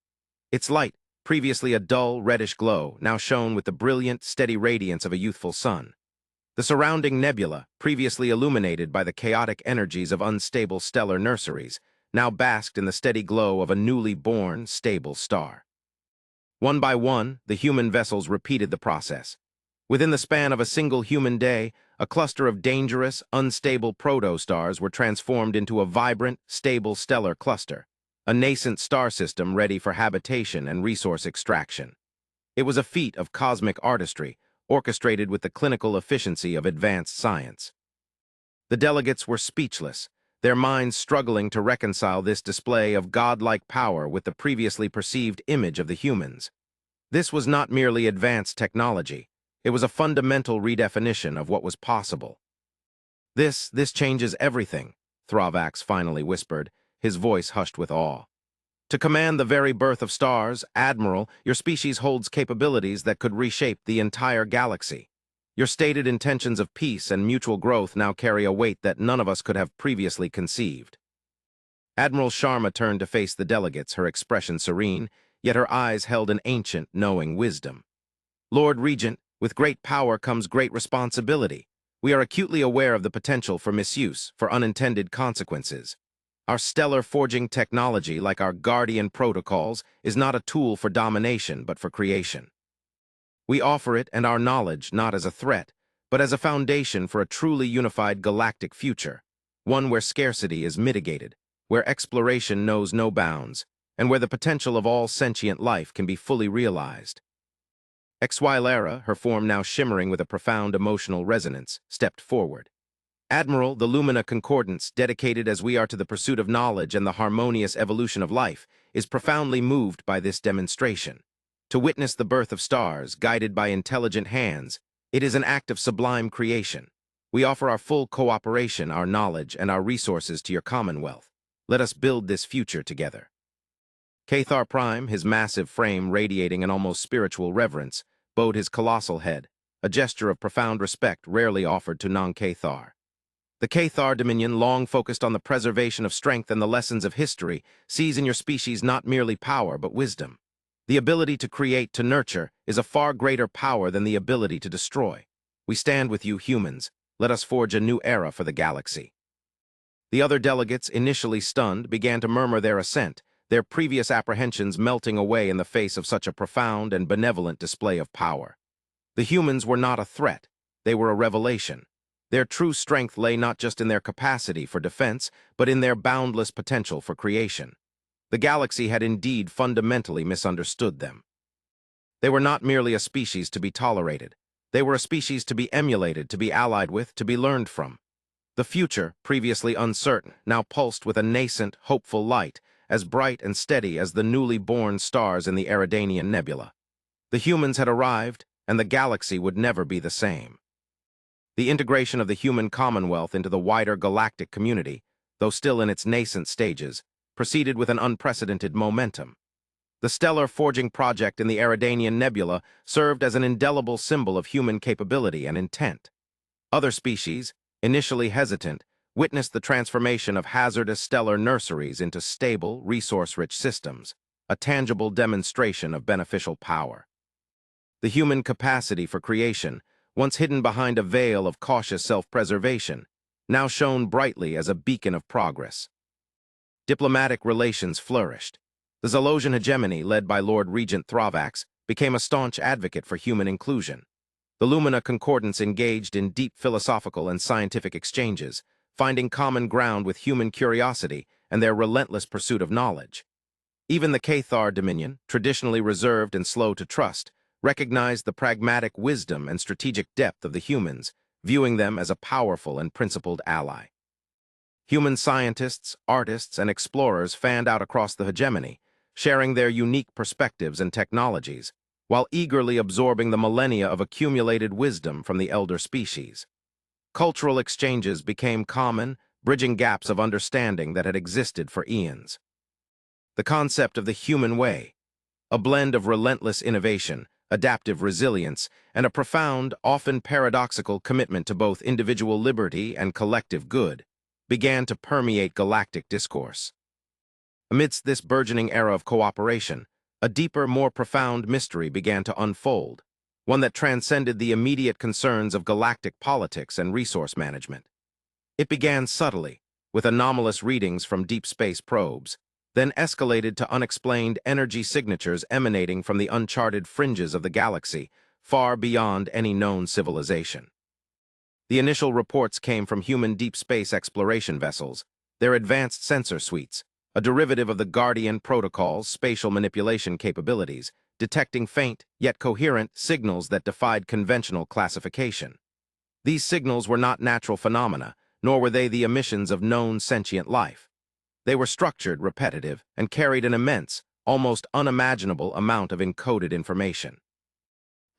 Its light, previously a dull, reddish glow, now shone with the brilliant, steady radiance of a youthful sun. The surrounding nebula, previously illuminated by the chaotic energies of unstable stellar nurseries, now basked in the steady glow of a newly born, stable star. One by one, the human vessels repeated the process. Within the span of a single human day, a cluster of dangerous, unstable protostars were transformed into a vibrant, stable stellar cluster, a nascent star system ready for habitation and resource extraction. It was a feat of cosmic artistry, orchestrated with the clinical efficiency of advanced science. The delegates were speechless, their minds struggling to reconcile this display of godlike power with the previously perceived image of the humans. This was not merely advanced technology. It was a fundamental redefinition of what was possible. This changes everything, Thravax finally whispered, his voice hushed with awe. To command the very birth of stars, Admiral, your species holds capabilities that could reshape the entire galaxy. Your stated intentions of peace and mutual growth now carry a weight that none of us could have previously conceived. Admiral Sharma turned to face the delegates, her expression serene, yet her eyes held an ancient, knowing wisdom. Lord Regent, with great power comes great responsibility. We are acutely aware of the potential for misuse, for unintended consequences. Our stellar forging technology, like our guardian protocols, is not a tool for domination, but for creation. We offer it and our knowledge not as a threat, but as a foundation for a truly unified galactic future, one where scarcity is mitigated, where exploration knows no bounds, and where the potential of all sentient life can be fully realized. Exwilara, her form now shimmering with a profound emotional resonance, stepped forward. Admiral, the Lumina Concordance, dedicated as we are to the pursuit of knowledge and the harmonious evolution of life, is profoundly moved by this demonstration. To witness the birth of stars, guided by intelligent hands, it is an act of sublime creation. We offer our full cooperation, our knowledge, and our resources to your Commonwealth. Let us build this future together. Cathar Prime, his massive frame radiating an almost spiritual reverence, bowed his colossal head, a gesture of profound respect rarely offered to non-Cathar. The Cathar Dominion, long focused on the preservation of strength and the lessons of history, sees in your species not merely power but wisdom. The ability to create, to nurture, is a far greater power than the ability to destroy. We stand with you, humans. Let us forge a new era for the galaxy. The other delegates, initially stunned, began to murmur their assent, their previous apprehensions melting away in the face of such a profound and benevolent display of power. The humans were not a threat. They were a revelation. Their true strength lay not just in their capacity for defense, but in their boundless potential for creation. The galaxy had indeed fundamentally misunderstood them. They were not merely a species to be tolerated. They were a species to be emulated, to be allied with, to be learned from. The future, previously uncertain, now pulsed with a nascent, hopeful light, as bright and steady as the newly born stars in the Eridanian nebula. The humans had arrived, and the galaxy would never be the same. The integration of the human commonwealth into the wider galactic community, though still in its nascent stages, proceeded with an unprecedented momentum. The stellar forging project in the Eridanian nebula served as an indelible symbol of human capability and intent. Other species, initially hesitant, witnessed the transformation of hazardous stellar nurseries into stable, resource-rich systems, a tangible demonstration of beneficial power. The human capacity for creation, once hidden behind a veil of cautious self-preservation, now shone brightly as a beacon of progress. Diplomatic relations flourished. The Zalosian hegemony, led by Lord Regent Thravax, became a staunch advocate for human inclusion. The Lumina Concordance engaged in deep philosophical and scientific exchanges, finding common ground with human curiosity and their relentless pursuit of knowledge. Even the Cathar Dominion, traditionally reserved and slow to trust, recognized the pragmatic wisdom and strategic depth of the humans, viewing them as a powerful and principled ally. Human scientists, artists, and explorers fanned out across the hegemony, sharing their unique perspectives and technologies, while eagerly absorbing the millennia of accumulated wisdom from the elder species. Cultural exchanges became common, bridging gaps of understanding that had existed for eons. The concept of the human way, a blend of relentless innovation, adaptive resilience, and a profound, often paradoxical commitment to both individual liberty and collective good, began to permeate galactic discourse. Amidst this burgeoning era of cooperation, a deeper, more profound mystery began to unfold, one that transcended the immediate concerns of galactic politics and resource management. It began subtly, with anomalous readings from deep space probes, then escalated to unexplained energy signatures emanating from the uncharted fringes of the galaxy, far beyond any known civilization. The initial reports came from human deep space exploration vessels, their advanced sensor suites, a derivative of the Guardian Protocol's spatial manipulation capabilities, detecting faint, yet coherent, signals that defied conventional classification. These signals were not natural phenomena, nor were they the emissions of known sentient life. They were structured, repetitive, and carried an immense, almost unimaginable amount of encoded information.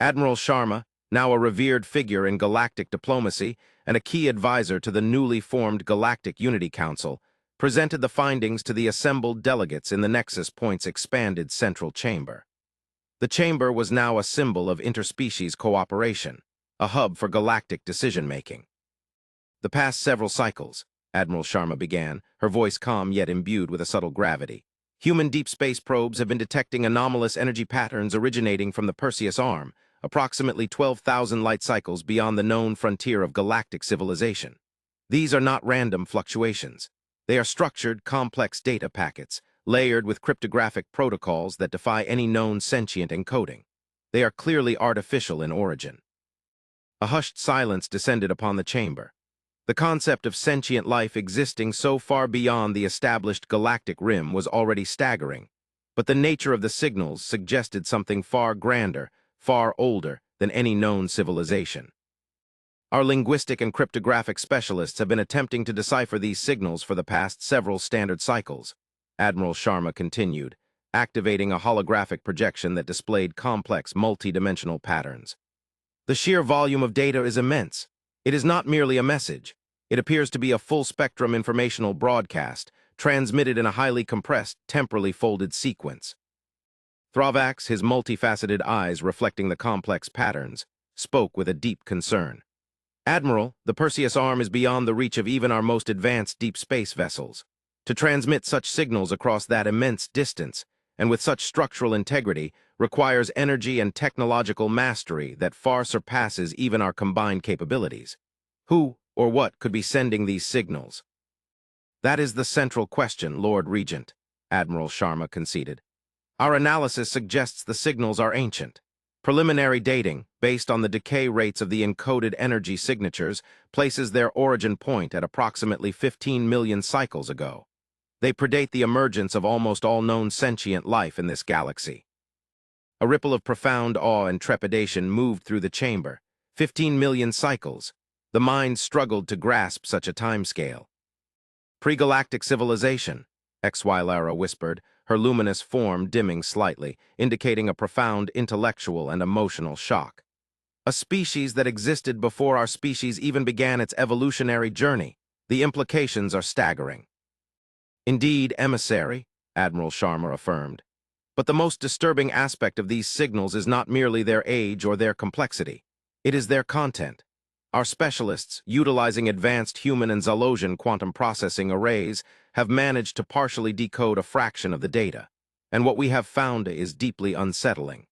Admiral Sharma, now a revered figure in galactic diplomacy and a key advisor to the newly formed Galactic Unity Council, presented the findings to the assembled delegates in the Nexus Point's expanded central chamber. The chamber was now a symbol of interspecies cooperation, a hub for galactic decision-making. The past several cycles, Admiral Sharma began, her voice calm yet imbued with a subtle gravity. Human deep space probes have been detecting anomalous energy patterns originating from the Perseus Arm, approximately 12,000 light cycles beyond the known frontier of galactic civilization. These are not random fluctuations. They are structured, complex data packets, layered with cryptographic protocols that defy any known sentient encoding. They are clearly artificial in origin. A hushed silence descended upon the chamber. The concept of sentient life existing so far beyond the established galactic rim was already staggering, but the nature of the signals suggested something far grander, far older than any known civilization. Our linguistic and cryptographic specialists have been attempting to decipher these signals for the past several standard cycles, Admiral Sharma continued, activating a holographic projection that displayed complex, multi-dimensional patterns. The sheer volume of data is immense. It is not merely a message. It appears to be a full-spectrum informational broadcast, transmitted in a highly compressed, temporally folded sequence. Thravax, his multifaceted eyes reflecting the complex patterns, spoke with a deep concern. Admiral, the Perseus arm is beyond the reach of even our most advanced deep space vessels. To transmit such signals across that immense distance, and with such structural integrity, requires energy and technological mastery that far surpasses even our combined capabilities. Who or what could be sending these signals? That is the central question, Lord Regent, Admiral Sharma conceded. Our analysis suggests the signals are ancient. Preliminary dating, based on the decay rates of the encoded energy signatures, places their origin point at approximately 15 million cycles ago. They predate the emergence of almost all known sentient life in this galaxy. A ripple of profound awe and trepidation moved through the chamber. 15 million cycles. The mind struggled to grasp such a timescale. Pre-galactic civilization, Lara whispered, her luminous form dimming slightly, indicating a profound intellectual and emotional shock. A species that existed before our species even began its evolutionary journey. The implications are staggering. Indeed, emissary, Admiral Sharma affirmed. But the most disturbing aspect of these signals is not merely their age or their complexity. It is their content. Our specialists, utilizing advanced human and Zalosian quantum processing arrays, have managed to partially decode a fraction of the data, and what we have found is deeply unsettling.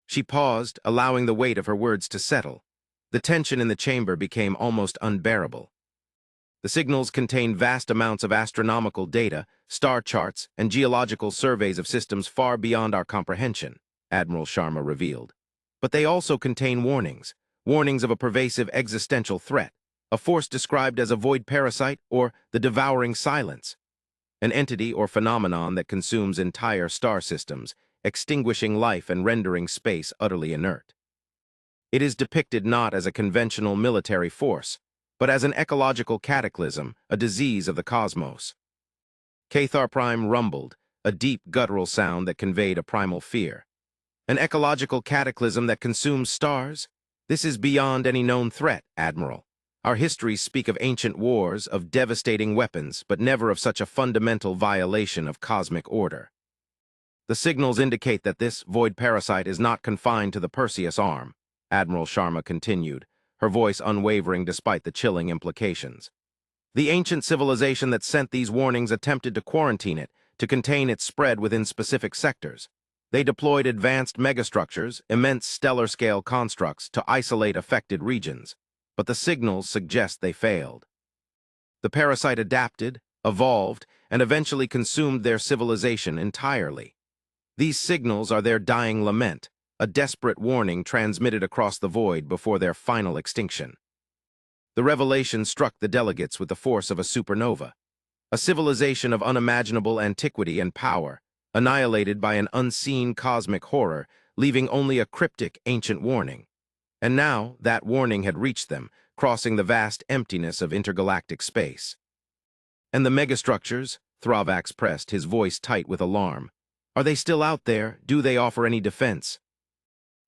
She paused, allowing the weight of her words to settle. The tension in the chamber became almost unbearable. The signals contain vast amounts of astronomical data, star charts, and geological surveys of systems far beyond our comprehension, Admiral Sharma revealed. But they also contain warnings of a pervasive existential threat, a force described as a void parasite or the devouring silence, an entity or phenomenon that consumes entire star systems, extinguishing life and rendering space utterly inert. It is depicted not as a conventional military force, but as an ecological cataclysm, a disease of the cosmos. Cathar Prime rumbled, a deep guttural sound that conveyed a primal fear. An ecological cataclysm that consumes stars? This is beyond any known threat, Admiral. Our histories speak of ancient wars, of devastating weapons, but never of such a fundamental violation of cosmic order. The signals indicate that this void parasite is not confined to the Perseus arm, Admiral Sharma continued, her voice unwavering despite the chilling implications. The ancient civilization that sent these warnings attempted to quarantine it, to contain its spread within specific sectors. They deployed advanced megastructures, immense stellar-scale constructs, to isolate affected regions, but the signals suggest they failed. The parasite adapted, evolved, and eventually consumed their civilization entirely. These signals are their dying lament, a desperate warning transmitted across the void before their final extinction. The revelation struck the delegates with the force of a supernova. A civilization of unimaginable antiquity and power, annihilated by an unseen cosmic horror, leaving only a cryptic ancient warning. And now that warning had reached them, crossing the vast emptiness of intergalactic space. And the megastructures? Thravax pressed, his voice tight with alarm. Are they still out there? Do they offer any defense?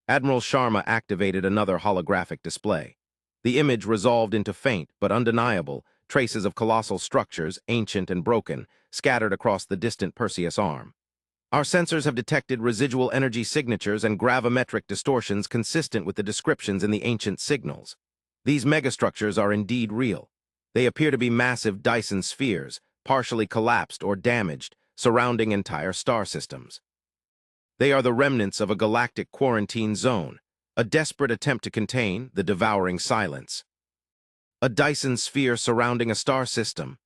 Admiral Sharma activated another holographic display. The image resolved into faint but undeniable traces of colossal structures, ancient and broken, scattered across the distant Perseus arm. Our sensors have detected residual energy signatures and gravimetric distortions consistent with the descriptions in the ancient signals. These megastructures are indeed real. They appear to be massive Dyson spheres, partially collapsed or damaged, surrounding entire star systems. They are the remnants of a galactic quarantine zone, a desperate attempt to contain the devouring silence. A Dyson sphere surrounding a star system,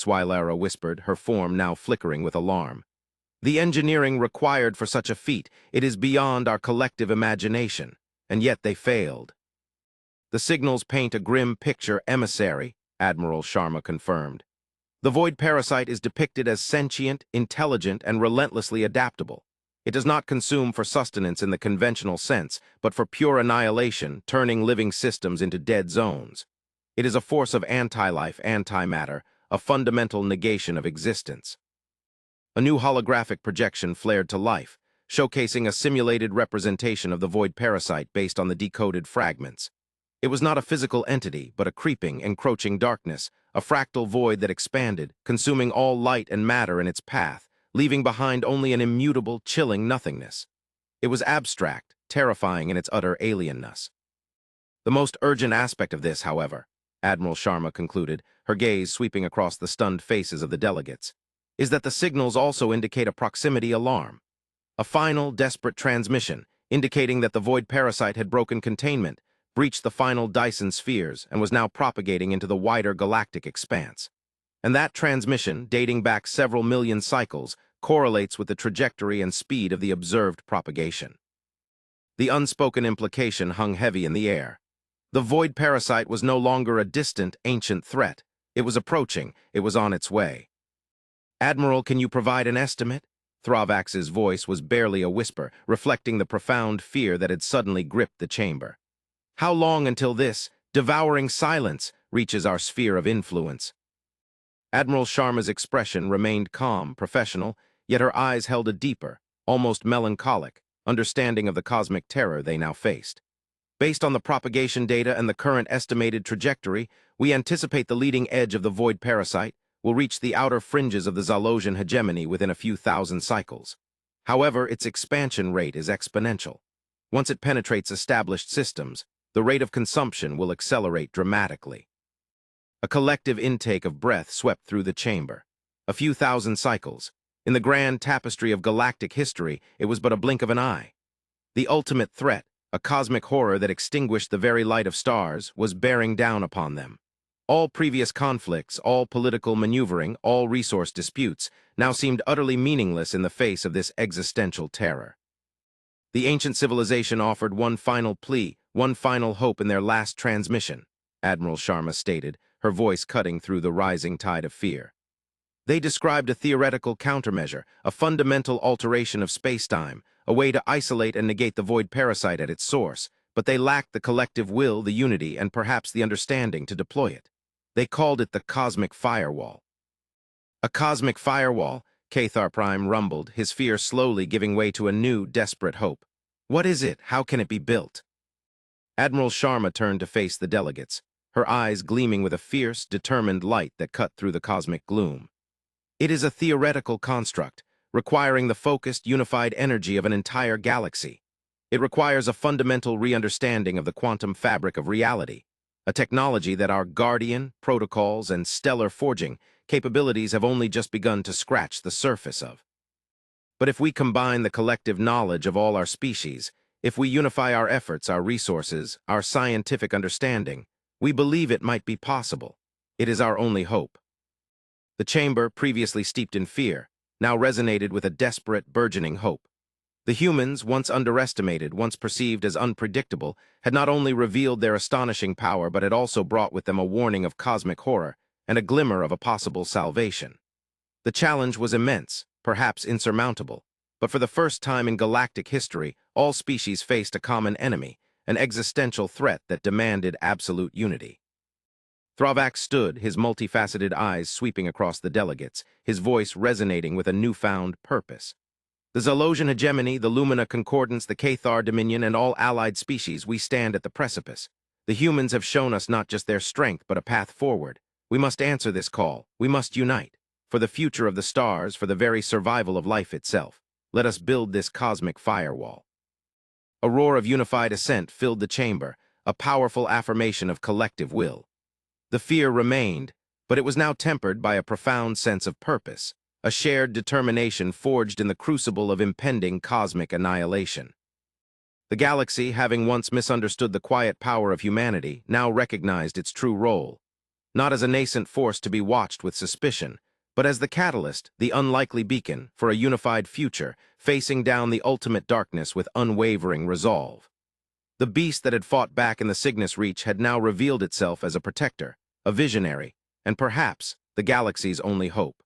Lara whispered, her form now flickering with alarm. The engineering required for such a feat, it is beyond our collective imagination, and yet they failed. The signals paint a grim picture, emissary, Admiral Sharma confirmed. The void parasite is depicted as sentient, intelligent, and relentlessly adaptable. It does not consume for sustenance in the conventional sense, but for pure annihilation, turning living systems into dead zones. It is a force of anti-life, antimatter, a fundamental negation of existence. A new holographic projection flared to life, showcasing a simulated representation of the void parasite based on the decoded fragments. It was not a physical entity, but a creeping, encroaching darkness, a fractal void that expanded, consuming all light and matter in its path, leaving behind only an immutable, chilling nothingness. It was abstract, terrifying in its utter alienness. The most urgent aspect of this, however, Admiral Sharma concluded, her gaze sweeping across the stunned faces of the delegates, is that the signals also indicate a proximity alarm. A final, desperate transmission, indicating that the void parasite had broken containment, breached the final Dyson spheres, and was now propagating into the wider galactic expanse. And that transmission, dating back several million cycles, correlates with the trajectory and speed of the observed propagation. The unspoken implication hung heavy in the air. The void parasite was no longer a distant, ancient threat. It was approaching. It was on its way. "Admiral, can you provide an estimate?" Thravax's voice was barely a whisper, reflecting the profound fear that had suddenly gripped the chamber. "How long until this, devouring silence, reaches our sphere of influence?" Admiral Sharma's expression remained calm, professional, yet her eyes held a deeper, almost melancholic, understanding of the cosmic terror they now faced. "Based on the propagation data and the current estimated trajectory, we anticipate the leading edge of the void parasite will reach the outer fringes of the Zalosian hegemony within a few thousand cycles. However, its expansion rate is exponential. Once it penetrates established systems, the rate of consumption will accelerate dramatically." A collective intake of breath swept through the chamber. A few thousand cycles. In the grand tapestry of galactic history, it was but a blink of an eye. The ultimate threat, a cosmic horror that extinguished the very light of stars, was bearing down upon them. All previous conflicts, all political maneuvering, all resource disputes, now seemed utterly meaningless in the face of this existential terror. The ancient civilization offered one final plea, one final hope in their last transmission, Admiral Sharma stated, her voice cutting through the rising tide of fear. They described a theoretical countermeasure, a fundamental alteration of spacetime, a way to isolate and negate the void parasite at its source, but they lacked the collective will, the unity, and perhaps the understanding to deploy it. They called it the cosmic firewall. "A cosmic firewall," Cathar Prime rumbled, his fear slowly giving way to a new, desperate hope. "What is it? How can it be built?" Admiral Sharma turned to face the delegates, her eyes gleaming with a fierce, determined light that cut through the cosmic gloom. "It is a theoretical construct, requiring the focused, unified energy of an entire galaxy. It requires a fundamental re-understanding of the quantum fabric of reality, a technology that our Guardian, protocols, and stellar forging capabilities have only just begun to scratch the surface of. But if we combine the collective knowledge of all our species, if we unify our efforts, our resources, our scientific understanding, we believe it might be possible. It is our only hope." The chamber, previously steeped in fear, now resonated with a desperate, burgeoning hope. The humans, once underestimated, once perceived as unpredictable, had not only revealed their astonishing power, but had also brought with them a warning of cosmic horror and a glimmer of a possible salvation. The challenge was immense, perhaps insurmountable, but for the first time in galactic history, all species faced a common enemy, an existential threat that demanded absolute unity. Thravax stood, his multifaceted eyes sweeping across the delegates, his voice resonating with a newfound purpose. "The Zalosian hegemony, the Lumina Concordance, the Cathar Dominion, and all allied species, we stand at the precipice. The humans have shown us not just their strength, but a path forward. We must answer this call. We must unite. For the future of the stars, for the very survival of life itself. Let us build this cosmic firewall." A roar of unified assent filled the chamber, a powerful affirmation of collective will. The fear remained, but it was now tempered by a profound sense of purpose, a shared determination forged in the crucible of impending cosmic annihilation. The galaxy, having once misunderstood the quiet power of humanity, now recognized its true role, not as a nascent force to be watched with suspicion, but as the catalyst, the unlikely beacon, for a unified future, facing down the ultimate darkness with unwavering resolve. The beast that had fought back in the Cygnus Reach had now revealed itself as a protector, a visionary, and perhaps the galaxy's only hope.